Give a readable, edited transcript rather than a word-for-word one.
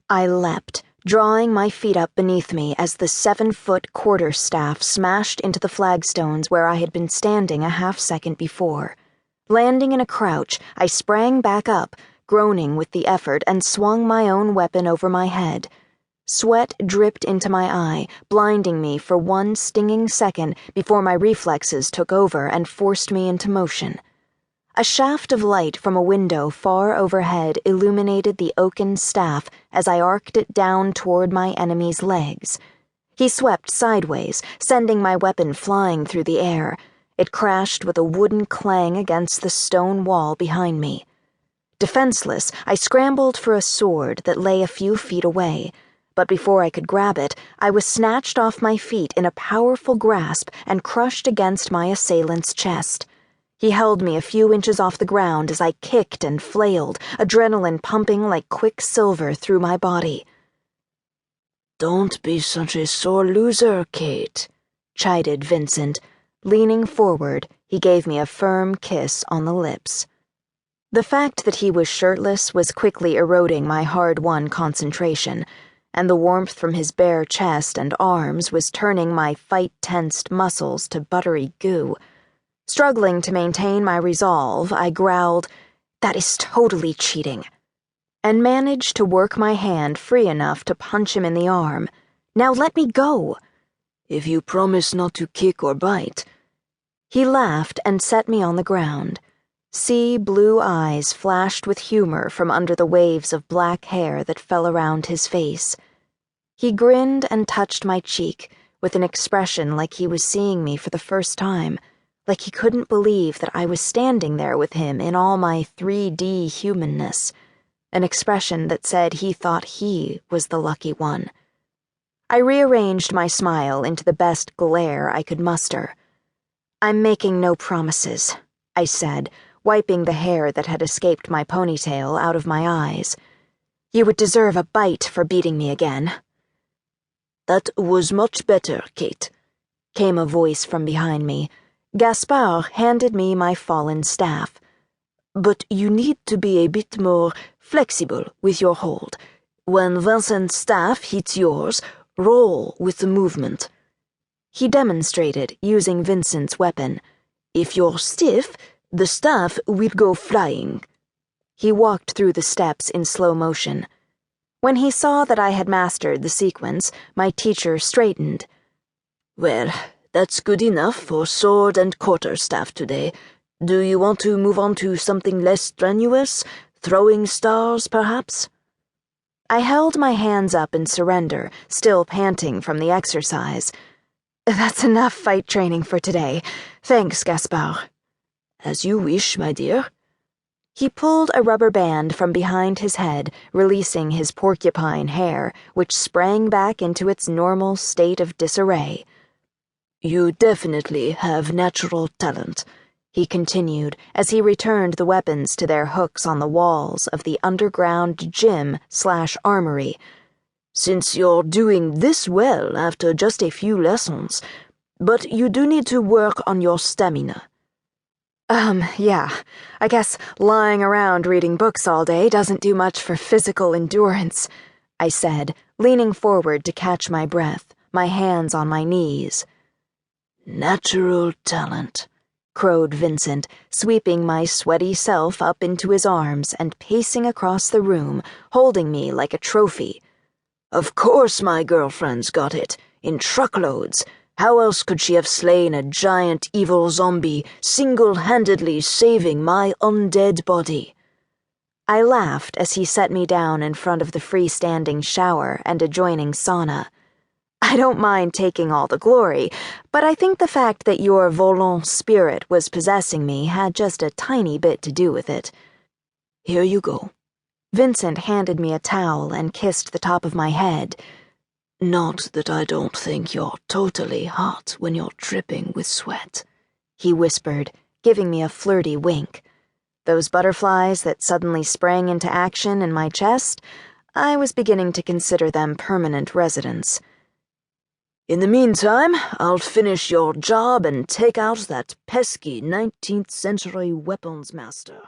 I leapt, drawing my feet up beneath me as the 7-foot quarterstaff smashed into the flagstones where I had been standing a half-second before. Landing in a crouch, I sprang back up, groaning with the effort, and swung my own weapon over my head. Sweat dripped into my eye, blinding me for one stinging second before my reflexes took over and forced me into motion. A shaft of light from a window far overhead illuminated the oaken staff as I arced it down toward my enemy's legs. He swept sideways, sending my weapon flying through the air. It crashed with a wooden clang against the stone wall behind me. Defenseless, I scrambled for a sword that lay a few feet away, but before I could grab it, I was snatched off my feet in a powerful grasp and crushed against my assailant's chest. He held me a few inches off the ground as I kicked and flailed, adrenaline pumping like quicksilver through my body. "Don't be such a sore loser, Kate," chided Vincent. Leaning forward, he gave me a firm kiss on the lips. The fact that he was shirtless was quickly eroding my hard-won concentration, and the warmth from his bare chest and arms was turning my fight-tensed muscles to buttery goo. Struggling to maintain my resolve, I growled, "That is totally cheating," and managed to work my hand free enough to punch him in the arm. "Now let me go." "If you promise not to kick or bite." He laughed and set me on the ground. Sea blue eyes flashed with humor from under the waves of black hair that fell around his face. He grinned and touched my cheek, with an expression like he was seeing me for the first time, like he couldn't believe that I was standing there with him in all my 3D humanness, an expression that said he thought he was the lucky one. I rearranged my smile into the best glare I could muster. "I'm making no promises," I said, wiping the hair that had escaped my ponytail out of my eyes. "You would deserve a bite for beating me again." "That was much better, Kate," came a voice from behind me. Gaspard handed me my fallen staff. "But you need to be a bit more flexible with your hold. When Vincent's staff hits yours, roll with the movement." He demonstrated, using Vincent's weapon. "If you're stiff, the staff will go flying." He walked through the steps in slow motion. When he saw that I had mastered the sequence, my teacher straightened. "Well, that's good enough for sword and quarterstaff today. Do you want to move on to something less strenuous? Throwing stars, perhaps?" I held my hands up in surrender, still panting from the exercise. "That's enough fight training for today. Thanks, Gaspard." "As you wish, my dear." He pulled a rubber band from behind his head, releasing his porcupine hair, which sprang back into its normal state of disarray. "You definitely have natural talent," he continued as he returned the weapons to their hooks on the walls of the underground gym/armory. "Since you're doing this well after just a few lessons, but you do need to work on your stamina." Yeah, I guess lying around reading books all day doesn't do much for physical endurance," I said, leaning forward to catch my breath, my hands on my knees. "Natural talent," crowed Vincent, sweeping my sweaty self up into his arms and pacing across the room, holding me like a trophy. "Of course my girlfriend's got it, in truckloads. How else could she have slain a giant evil zombie, single-handedly saving my undead body?" I laughed as he set me down in front of the freestanding shower and adjoining sauna. "I don't mind taking all the glory, but I think the fact that your volant spirit was possessing me had just a tiny bit to do with it." "Here you go." Vincent handed me a towel and kissed the top of my head. "Not that I don't think you're totally hot when you're dripping with sweat," he whispered, giving me a flirty wink. Those butterflies that suddenly sprang into action in my chest, I was beginning to consider them permanent residents. "In the meantime, I'll finish your job and take out that pesky 19th century weapons master."